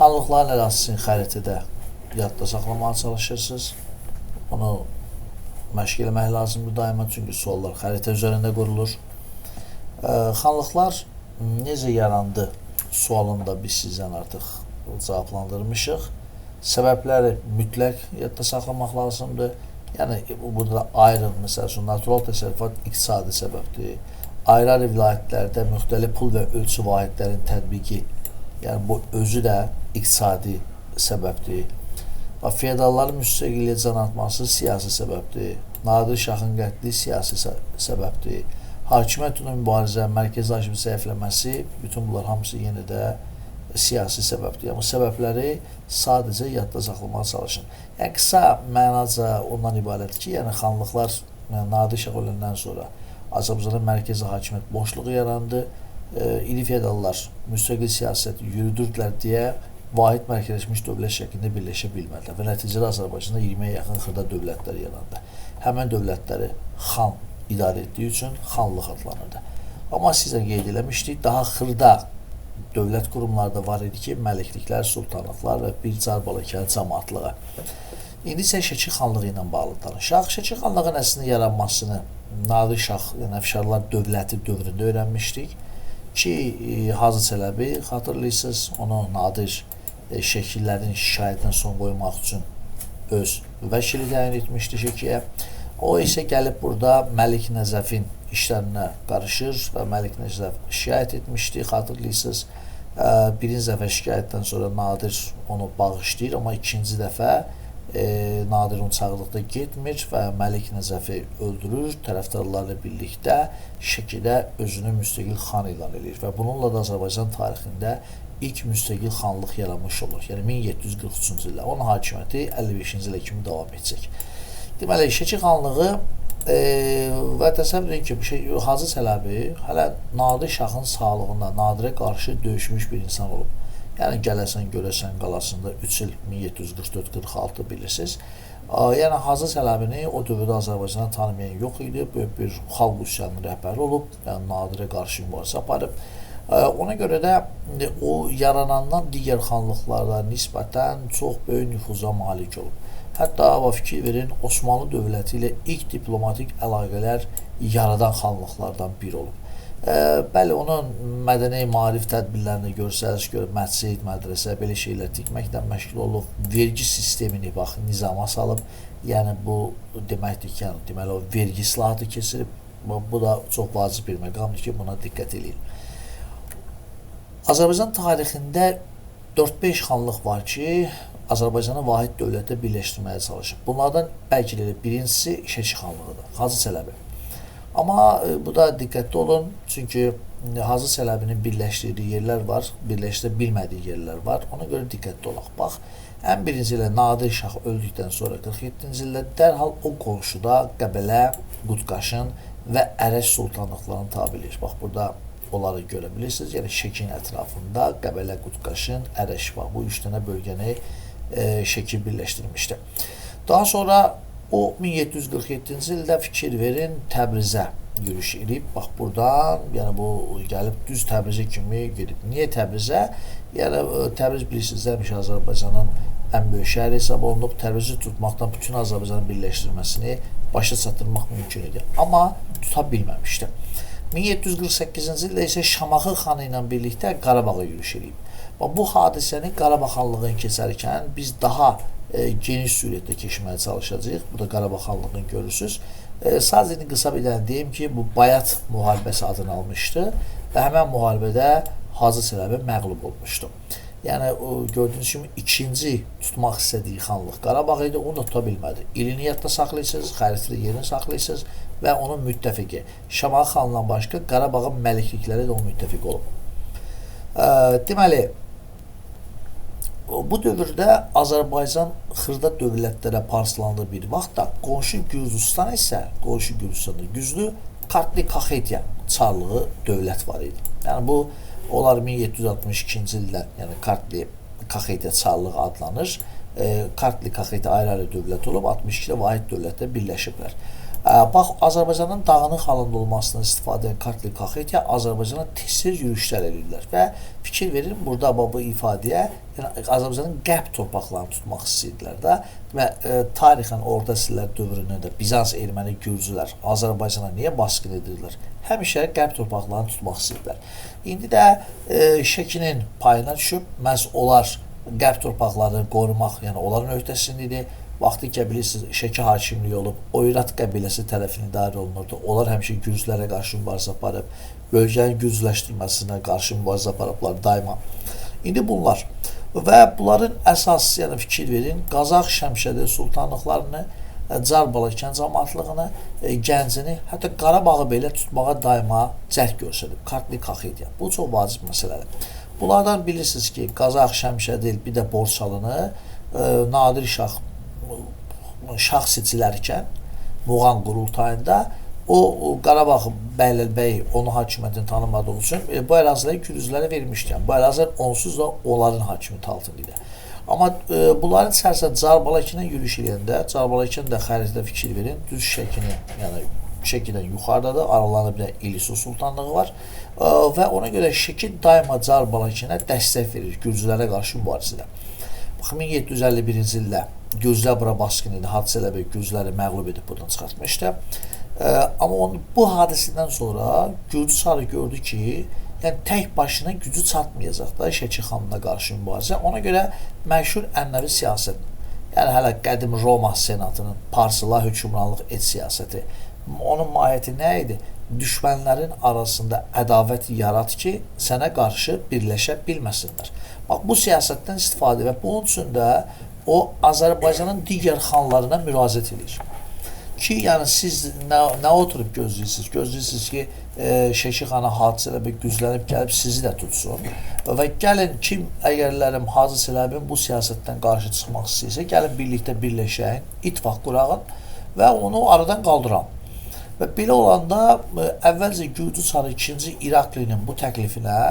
Xanlıqların ərazisini xəritədə yadda saxlamağa çalışırsınız. Onu məşq eləmək lazımdır daima, çünki suallar xəritə üzərində qurulur. Xanlıqlar necə yarandı sualında biz sizdən artıq cavablandırmışıq. Səbəbləri mütləq yadda saxlamaq lazımdır. Yəni, burada ayrı, məsəl üçün, natural təsərrüfat iqtisadi səbəbdir. Ayrı-ayrı vilayətlərdə müxtəlif pul və ölçü vahidlərin tətbiqi, yəni bu özü də iqtisadi səbəbdir. Feodalların müstəqilliyə can atması siyasi səbəbdir. Nadir Şahın qətli siyasi səbəbdir. Hakimiyyət ilə mübarizə, mərkəzi hakimiyyətin zəifləməsi, bütün bunlar hamısı yenə də siyasi səbəbdir. Bu səbəbləri sadəcə yadda saxlamağa çalışın. Yəni, qısa mənaca ondan ibarətdir ki, yəni xanlıqlar Nadir Şah öləndən sonra Azərbaycanda mərkəzi hakimiyyət boşluğu yarandı. İri feodallar müstəqil siyasəti yürüdürdülər deyə vahid mərkəzləşmiş dövlət şəklində birləşə bilmədilər və nəticədə Azərbaycanda 20-yə yaxın xırda dövlətlər yarandı. Həmən dövlətləri xan idarə etdiyi üçün xanlıq adlanırdı. Amma sizə qeyd eləmişdik, daha xırda dövlət qurumlarda var idi ki, məlikliklər, sultanlıqlar və bir Carbalakəli cəmaatlığı. İndi isə Şəki xanlığı ilə bağlı danışaq. Şəki xanlığının əslində yaranmasını Nadir Şah, yəni Əfşarlar dövləti dövründə öyrənmişdik ki, Hacı Çələbi, xatırlayırsınız, onu Nadir şəkillərin şikayətinə son qoymaq üçün öz vəkili təyin etmişdi Şəkiyə. O isə gəlib burada Məlik Nəcəfin işlərinə qarışır və Məlik Nəcəf şikayət etmişdi, xatırlayırsınız. Birinci dəfə şikayətdən sonra Nadir onu bağışlayır, amma ikinci dəfə Nadir onu çağırdıqda getmir və Məlik Nəcəfi öldürür, tərəfdarlarla birlikdə Şəkidə özünü müstəqil xan ilan edir və bununla da Azərbaycan tarixində ilk müstəqil xanlıq yaranmış olur. Yəni 1743-cü ildə. Onun hakimiyyəti 55-ci ilə kimi davam edəcək. Deməli, Şəki xanlığı və təsəvvür edin ki, Hacı Çələbi hələ Nadir Şahın sağlığında Nadirə qarşı döyüşmüş bir insan olub. Yəni, gələsən, görəsən qalasında 3 il 1744-46 bilirsiniz. Yəni, Hacı Çələbini o dövrdə Azərbaycana tanımayan yox idi. Böyük bir xalq üsyanının rəhbəri olub, yəni Nadirə qarşı mübarizə aparıb. Ona görə də o yaranandan digər xanlıqlarda nisbətən çox böyük nüfuza malik olub. Hətta fikir verin, Osmanlı dövləti ilə ilk diplomatik əlaqələr yaradan xanlıqlardan biri olub. Bəli, onun mədəni maarif tədbirlərini görsəniz, məscid, mədrəsə, belə şeylər tikməkdən məşğul olub, vergi sistemini nizama salıb, yəni bu deməkdir ki, deməli o vergi islahatı keçirib, bu da çox vacib bir məqamdır ki, buna diqqət edin. Azərbaycan tarixində 4-5 xanlıq var ki, Azərbaycanı vahid dövlətə birləşdirməyə çalışıb. Bunlardan bəlkə də birincisi Şəki xanlığıdır, Hacı Çələbi. Amma bu da diqqətli olun, çünki Hacı Çələbinin birləşdirdiyi yerlər var, birləşdirə bilmədiyi yerlər var. Ona görə diqqətli olaq. Bax, ən birinci ilə Nadir Şah öldükdən sonra 47-ci ildə dərhal o qonşuda Qəbələ, Qutqaşın və Ərəş sultanlıqlarını tabiləyirik. Bax, burada onları görə bilirsiniz. Yəni, Şəkin ətrafında Qəbələ, Qutqaşın, Ərəş var. Bu 3 dənə bölgəni Şəki birləşdirmişdi. Daha sonra o 1747-ci ildə fikir verin Təbrizə yürüş edib. Bax, buradan, yəni bu gəlib düz Təbrizə kimi gedib. Niyə Təbrizə? Yəni, Təbriz bilirsiniz, həmişə Azərbaycanın ən böyük şəhəri hesab olunub. Təbrizi tutmaqdan bütün Azərbaycanın birləşdirməsini başa çatdırmaq mümkün idi. Amma tuta bilməmişdi. 1748-ci ildə isə Şamaxı xanı ilə birlikdə Qarabağa yürüş edib. Bu hadisəni Qarabağ xanlığını keçərkən biz daha geniş sürətdə keçməyə çalışacağıq. Burada Qarabağ xanlığını görürsünüz. Sadəcə qısa bir dənə deyim ki, bu Bayat müharibəsi adını almışdı və həmən müharibədə Hacı Çələbi məğlub olmuşdu. Yəni, gördüyünüz kimi ikinci tutmaq istədiyi xanlıq Qarabağ idi, onu da tuta bilmədi. İlini yadda saxlayırsınız, xəritədə yerini saxlayırsınız və onun müttəfiqi Şamaxı xanından başqa Qarabağın məliklikləri də onun müttəfiqi olub. Deməli, bu dövrdə Azərbaycan xırda dövlətlərə parslandığı bir vaxtda qonşu Gürcüstan isə, qonşu Gürcüstanda güclü Kartli Kaxetiya çarlığı dövlət var idi. Yəni, bu, onlar 1762-ci ildə, yəni Kartli Kaxetiya çarlığı adlanır. Kartli Kaxetiya ayrı-ayrı dövlət olub, 62-də vahid dövlətdə birləşiblər. Bax, Azərbaycanın dağınıq halında olmasından istifadə edən Kartli Kaxetiya Azərbaycana tez-tez yürüşlər edirlər və fikir verin burada bu ifadəyə, yəni Azərbaycanın qərb torpaqlarını tutmaq istəyirdilər də və tarixən Orta Əsrlər dövründə Bizans erməni gürcülər Azərbaycana niyə basqın edirlər? Həmişə qərb torpaqlarını tutmaq istəyirdilər. İndi də Şəkinin payına düşüb, məhz onlar qərb torpaqlarını qorumaq, yəni onların öhdəsində idi. Vaxtı ki, bilirsiniz, Şəki hakimliyi olub, Oyrat qəbiləsi tərəfindən idarə olunurdu. Onlar həmişə gürcülərə qarşı mübarizə aparıb, bölgənin gürcüləşdirilməsinə qarşı mübarizə aparıblar daima. İndi bunlar və bunların əsas, yəni fikir verin, Qazax Şəmşədi sultanlıqlarını, Çar Balakən cəmaətliyini, Gəncəni, hətta Qarabağı belə tutmağa daima cəhd göstərib. Kartli Kaxetiya. Bu çox vacib məsələdir. Bunlardan bilirsiniz ki, Qazax Şəmşədi, bir də Borçalını Nadir şah seçilərkən Muğan qurultayında o Qarabağ Bəyləbəy onu hakimiyyətini tanımadığı üçün bu əraziləri gürcülərə vermişdi. Yəni, bu ərazilər onsuz da onların hakimiyyəti altında idi. Amma bunların içərisində Çar Balakənə yürüş edəndə, Çar Balakən də xəritədə fikir verin, düz Şəkini, yəni Şəkidən yuxarıdadır, aralarında bir də İlisu sultanlığı var və ona görə Şəki daima Çar Balakənə dəstək verir gürcülərə qarşı mübarizədə. Bax, 1751-ci ildə Gürcülər bura basqın idi, Hadisə Ələbəy gürcüləri məğlub edib buradan çıxartmışdı. Amma bu hadisədən sonra Gürcü çarı gördü ki, yəni tək başına gücü çatmayacaq da Şəki xanına qarşı mübarizə. Ona görə məşhur ənənəvi siyasət, yəni hələ qədim Roma senatının parsıla hökmranlıq et siyasəti, onun mahiyyəti nə idi? Düşmənlərin arasında ədavət yarat ki, sənə qarşı birləşə bilməsinlər. Bax, bu siyasətdən istifadə və bunun üçün də o Azərbaycanın digər xanlarına müraciət edir. Ki, yəni siz nə oturub gözləyirsiniz? Gözləyirsiniz ki, Şəki xana Hadisə Ələbəy güclənib gəlib sizi də tutsun. Və gəlin kim əgərlərim Hadisə Ələbəyin bu siyasətdən qarşı çıxmaq istəyirsə, gəlin birlikdə birləşəyin, ittifaq qurağın və onu aradan qaldıran. Və belə olanda əvvəlcə Gürcü çarı 2-ci İraklinin bu təklifinə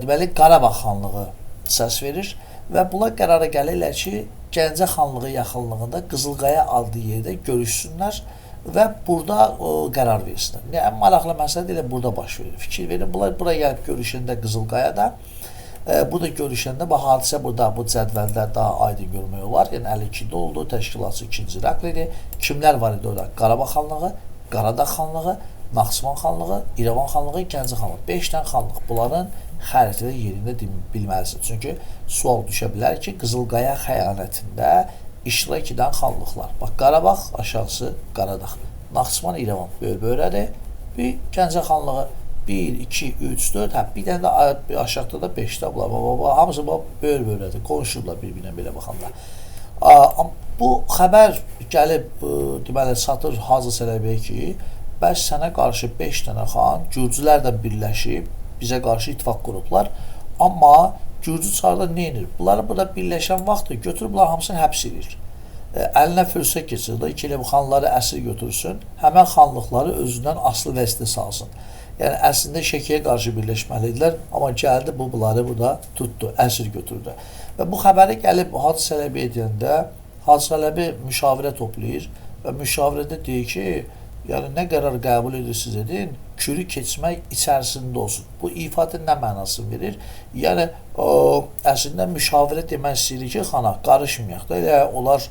deməli Qarabağ xanlığı səs verir və bunlar qərara gəlirlər ki, Gəncə xanlığı yaxınlığında Qızılqaya adlı yerdə görüşsünlər və burada qərar versinlər. Ən maraqlı məsələ elə burada baş verir. Fikir verin, bunlar buraya gəlib görüşəndə Qızılqayada, burada görüşəndə bu hadisə burada, bu cədvəldə daha aydın görmək olar. Yəni 52-də oldu, təşkilatçı 2-ci İrakli idi. Kimlər var idi orada? Qarabağ xanlığı, Qaradağ xanlığı, Naxçıvan xanlığı, İrəvan xanlığı, Gəncə xanlığı. 5 dənə xanlıq bunların xəritədə yerində bilməlisiniz. Çünki sual düşə bilər ki, Qızılqaya xəyanətində iştirak edən xanlıqlar. Bax, Qarabağ aşağısı Qaradağ, Naxçıvan, İrəvan böyr-böyrədir. Bir Gəncə xanlığı 1, 2, 3, 4, bir dənə də aşağıda da 5-də bunlar. Hamısı böyr-böyrədir, qonşudurlar bir-birinə belə baxanda. Bu xəbər gəlib, deməli, çatır Hadisə Ələbəyə ki, bəs sənə qarşı 5 dənə xan, gürcülər də birləşib, bizə qarşı ittifaq qurublar. Amma Gürcü çarda nə edir? Bunları burada birləşən vaxtı götürüblər hamısını həbs edir. Əlinə fürsət keçir də ki, bu xanları əsir götürsün, həmən xanlıqları özündən asılı vəzifə salsın. Yəni, əslində Şəkiyə qarşı birləşməlidirlər, amma gəldi bunları burada tutdu, əsir götürdü. Və bu xəbəri gəlib Hadisə Ələbəyə deyəndə, Hadisə Ələbəy müşavirə toplayır və müşavirədə deyir ki, yəni nə qərar qəbul edirsiniz edin, kürü keçmək içərisində olsun. Bu ifadə nə mənasını verir? Yəni, əslində müşavirə demək istəyir ki, xana, qarışmayaq da, elə onlar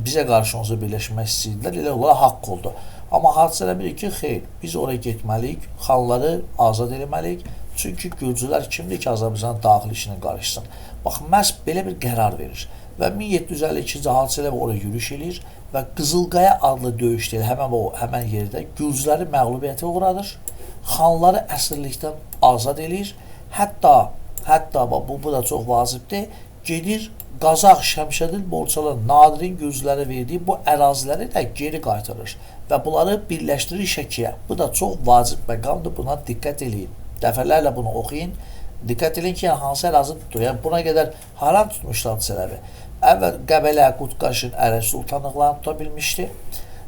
bizə qarşı onca birləşmək istəyirlər, elə onlara haqq oldu. Amma Hadisə Ələbəy ki, xeyr, biz oraya getməliyik, xanları azad eləməliyik, çünki gürcülər kimdir ki, Azərbaycanın daxili işinə qarışsın. Bax, məhz belə bir qərar verir. Və 1752-ci Hadisə Ələbəy oraya yürüş edir və Qızılqaya adlı döyüşdə həmən yerdə gürcüləri məğlubiyyətə uğradır, xanları əsirlikdən azad edir, hətta bu da çox vacibdir, gedir Qazax, Şəmşədil, Borçalı, Nadirin gürcülərə verdiyi bu əraziləri də geri qaytarır və bunları birləşdirir Şəkiyə. Bu da çox vacib məqamdır, buna diqqət edin. Dəfələrlə bunu oxuyun. Diqqət edin ki, hansı ərazi tutur. Yəni, buna qədər haram tutmuşlar Hadisə Ələbəy. Əvvəl Qəbələ, Qutqaşın, Ərəb sultanlıqlarını tuta bilmişdi.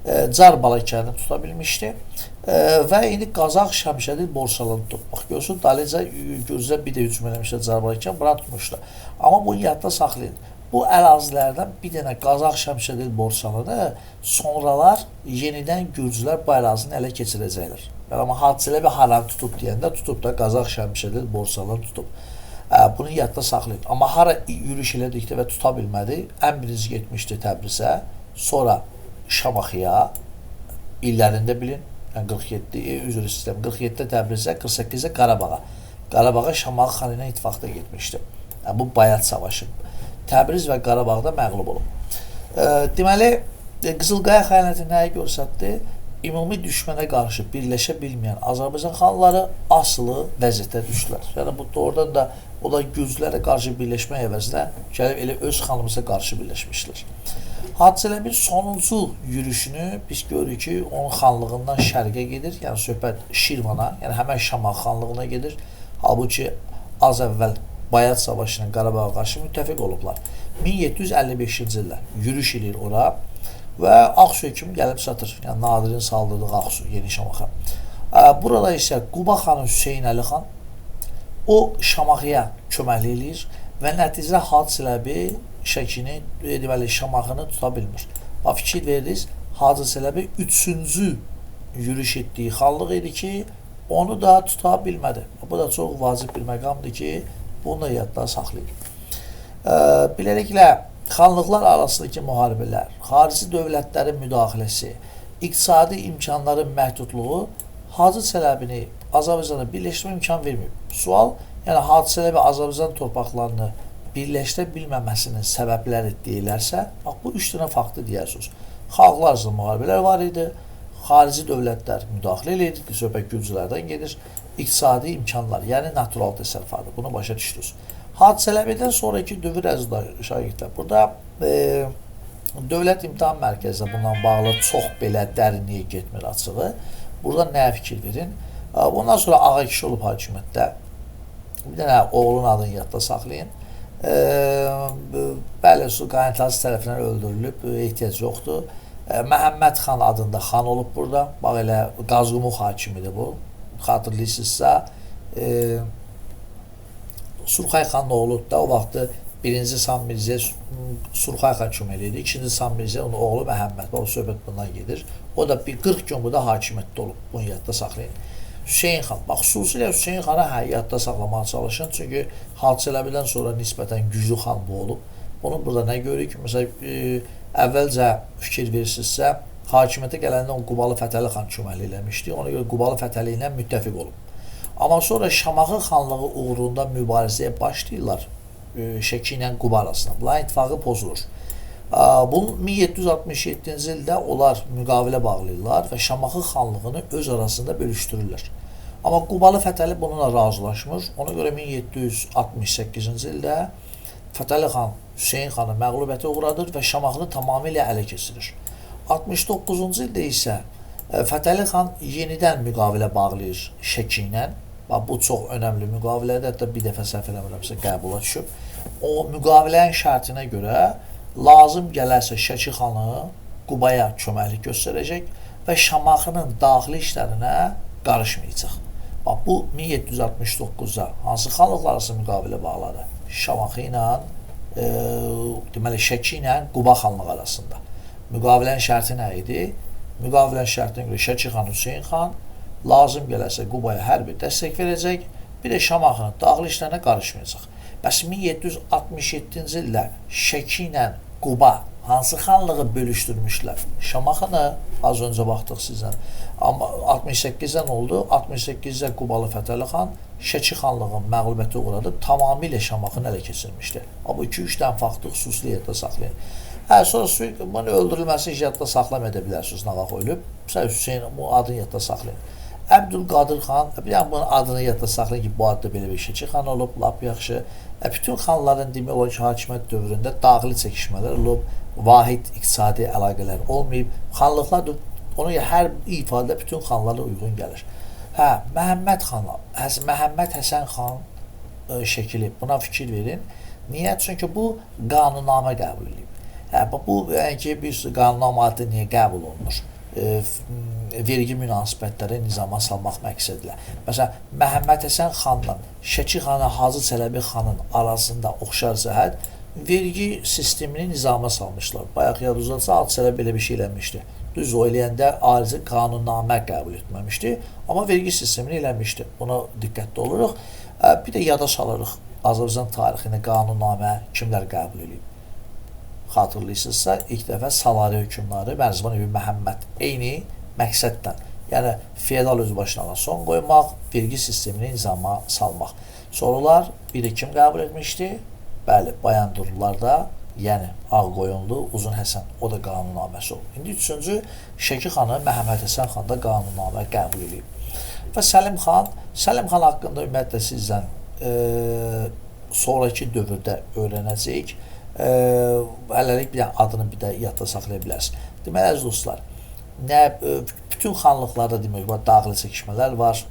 Çar Balakəni tuta bilmişdi. Və indi Qazax, Şəmşədil, Borçalını tutub. Bax, görürsün, Dalica Gürcülər bir də hücum eləmişlər Çar Balakəni, bura tutmuşlar. Amma bunu yadda saxlayın. Bu ərazilərdən bir dənə Qazax Şəmşədil borçalıdır. Sonralar yenidən Gürcülər bu ərazini ələ keçirəcəklər. Amma hadisələ bir haranı tutub deyəndə tutub da Qazax Şəmşədil borçalığı tutub. Bunu yadda saxlayın. Amma hara yürüyüş elədikdə və tuta bilmədi. Ən birinci getmişdi Təbrizə, sonra Şamaxıya, illərində bilin. Yəni 47, üzr istəyirəm, 47-də Təbrizə, 48-də Qarabağa. Qarabağa Şamaxı xanı ilə ittifaqda getmişdi. Yəni, bu Bayat savaşı. Təbriz və Qarabağda məğlub olub. Deməli, Qızılqaya xəyanəti nəyi göstərdi? Ümumi düşmənə qarşı birləşə bilməyən Azərbaycan xanları asılı vəziyyətə düşdülər. Yəni, bu doğrudan da o da Gürcülərə qarşı birləşmək əvəzinə gəlib elə öz xanımıza qarşı birləşmişlər. Hadisələrin bir sonuncu yürüyüşünü biz görürük ki, onun xanlığından şərqə gedir, yəni söhbət Şirvana, yəni həmən Şamaxı xanlığına gedir. Halbuki az əvvəl Bayat savaşı ilə Qarabağa qarşı müttəfiq olublar. 1755-ci ildə yürüyüş edir ora və Ağsu kimi gəlib çatır. Yəni Nadirin saldırdığı Ağsu, Yeni Şamaxı. Burada isə Quba xanı Hüseyn Əli xan o Şamaxıya köməklik eləyir və nəticədə Hacı Çələbi Şəkini, deməli Şamaxını tuta bilmir. Fikir veririz, Hacı Çələbi 3-cü yürüyüş etdiyi xanlıq idi ki, onu da tuta bilmədi. Bu da çox vacib bir məqamdır ki, bunu da yadda saxlayın. Beləliklə, xanlıqlar arasındakı müharibələr, xarici dövlətlərin müdaxiləsi, iqtisadi imkanların məhdudluğu Hacı Çələbini Azərbaycanı birləşdirmə imkan verməyib. Sual, yəni Hacı Çələbi Azərbaycan torpaqlarını birləşdirə bilməməsinin səbəbləri deyilərsə, bu 3 dənə faktı deyərsiniz. Xalqlar arasında müharibələr var idi, xarici dövlətlər müdaxilə edir, söhbət Gürcülərdən gedir, iqtisadi imkanlar, yəni natural təsərrüfatı, bunu başa düşdünüz. Hacı Çələbidən sonraki dövr şagirdlər. Burada Dövlət İmtahan Mərkəzi bundan bağlı çox belə dərinliyə getmir açığı. Burada nəyə fikir verin? Bundan sonra Ağa kişi olub hakimiyyətdə. Bir dənə oğlun adını yadda saxlayın. Bəli, Qaynatası tərəfindən öldürülüb, ehtiyac yoxdur. Məhəmməd xan adında xan olub burada. Bax elə Qazqumux hakimidir bu. Xatırlayırsınızsa, Surxay xanın oğludur da o vaxtı birinci San Mirzə Surxay xan kömək edir, ikinci San Mirzə onun oğlu Məhəmməd. O söhbət bundan gedir. O da bir 40 gün burada hakimiyyətdə olub. Bunu yadda saxlayın. Hüseyn xan, bax xüsusilə Hüseyn xana yadda saxlamağa çalışın. Çünki Hacı Çələbidən sonra nisbətən güclü xan bu olub. Bunu burada nə görürük ki, məsələn, əvvəlcə fikir verirsinizsə, hakimiyyətə gələndə o Qubalı Fətəli xan köməklik eləmişdi. Ona görə Qubalı Fətəli ilə müttəfiq olub. Amma sonra Şamaxı xanlığı uğrunda mübarizəyə başlayırlar Şəki ilə Quba arasında. Bunların ittifaqı pozulur. Bunun 1767-ci ildə onlar müqavilə bağlayırlar və Şamaxı xanlığını öz arasında bölüşdürürlər. Amma Qubalı Fətəli bununla razılaşmır. Ona görə 1768-ci ildə Fətəli xan Hüseyn xanı məğlubiyyətə uğradır və Şamaxını tamamilə ələ keçirir. 69-cu ildə isə Fətəli xan yenidən müqavilə bağlayır Şəki ilə. Bu çox önəmli müqavilədir. Hətta bir dəfə səhv eləmirəmsə qəbula düşüb. O müqavilənin şərtinə görə lazım gələrsə Şəki xanı Qubaya köməklik göstərəcək və Şamaxının daxili işlərinə qarışmayacaq. Bu 1769-da hansı xanlıqlar arası müqavilə bağladı? Şamaxı ilə, deməli Şəki ilə Quba xanlığı arasında. Müqavilənin şərti nə idi? Müqavilənin şərtinə görə Şəki xan Hüseyn xan lazım gələrsə Qubaya hərbi dəstək verəcək, bir də Şamaxının daxili işlərinə qarışmayacaq. Bəs 1767-ci ildə Şəki ilə Quba hansı xanlığı bölüşdürmüşlər? Şamaxını az öncə baxdıq sizdən. Amma 68-dən oldu. 68-də Qubalı Fətəli xan Şəki xanlığının məğlubiyyətə uğradıb tamamilə Şamaxını ələ keçirmişdi. Bu 2-3 dənə faktı xüsusilə yadda saxlayın. Sonra bunu öldürülməsi yadda saxlama edə bilərsiniz, nağaq ölüb. Məsələn, Hüseyin bu adını yadda saxlayın. Əbdülqadir xan, yəni bunun adını yadda saxlayın ki, bu adda belə bir Şəki xan olub, lap yaxşı. Bütün xanların demək olar ki, hakimiyyət dövründə daxili çəkişmələr olub, vahid iqtisadi əlaqələr olmayıb. Xanlıqlar ona hər ifadə bütün xanlara uyğun gəlir. Məhəmməd xan, Məhəmməd Həsən xan şəkili, buna fikir verin. Niyə? Çünki bu qanunnamə qəbul edilib. Bu, yəni bir qanunnamə adı niyə qəbul olunur? Vergi münasibətləri nizama salmaq məqsədilə. Məsələn, Məhəmməd Həsən xanla Şəki xanı Hacı Çələbi xanın arasında oxşar cəhət vergi sistemini nizama salmışlar. Bayaq yadınızda hadisələr belə bir şey eləmişdi. Düz o eləyəndə arizə qanunnamə qəbul etməmişdi, amma vergi sistemini eləmişdi. Buna diqqətli oluruq. Bir də yada salırıq. Azərbaycan tarixini qanunnamə kimlər qəbul edib? Xatırlayırsınızsa, ilk dəfə Salari hökmdarı Mərzban İbn Məhəmməd eyni məqsədlə, yəni feodal özbaşınalığa son qoymaq, vergi sistemini nizama salmaq. Sorular biri kim qəbul etmişdi? Bəli, Bayandurlularda, yəni Ağqoyunlu Uzun Həsən, o da qanunnaməsi olub. İndi üçüncü, Şəki xanı Məhəmməd Həsən xan da qanunnamə qəbul edib. Və Səlim xan haqqında ümumiyyətlə sizdən sonraki dövrdə öyrənəcəyik. Hələlik bir adını bir də yadda saxlaya bilərsiniz. Deməli, əziz dostlar, bütün xanlıqlarda demək var, daxili çəkişmələr var,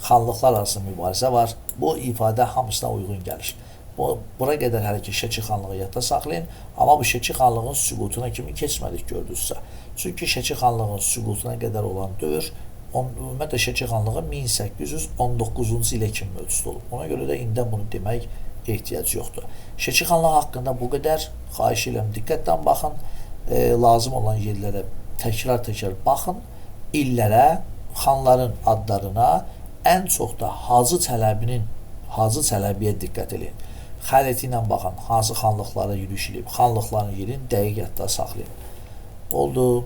xanlıqlar arasında mübarizə var. Bu ifadə hamısına uyğun gəlir. Bura qədər hələ ki Şəki xanlığı yadda saxlayın, amma bu Şəki xanlığının süqutuna kimi keçmədik gördünüzsə. Çünki Şəki xanlığının süqutuna qədər olan dövr, ümumiyyətlə Şəki xanlığı 1819-cu ilə kimi mövcud olub. Ona görə də indi bunu demək ehtiyac yoxdur. Şəki xanlığı haqqında bu qədər, xahiş edirəm, diqqətlə baxın, lazım olan yerlərə təkrar baxın, illərə, xanların adlarına, ən çox da Hacı Çələbiyə diqqət edin. Xəriti ilə baxın, hansı xanlıqlara yürüyüş edib, xanlıqların yerini dəqiq yadda saxlayın. Oldu.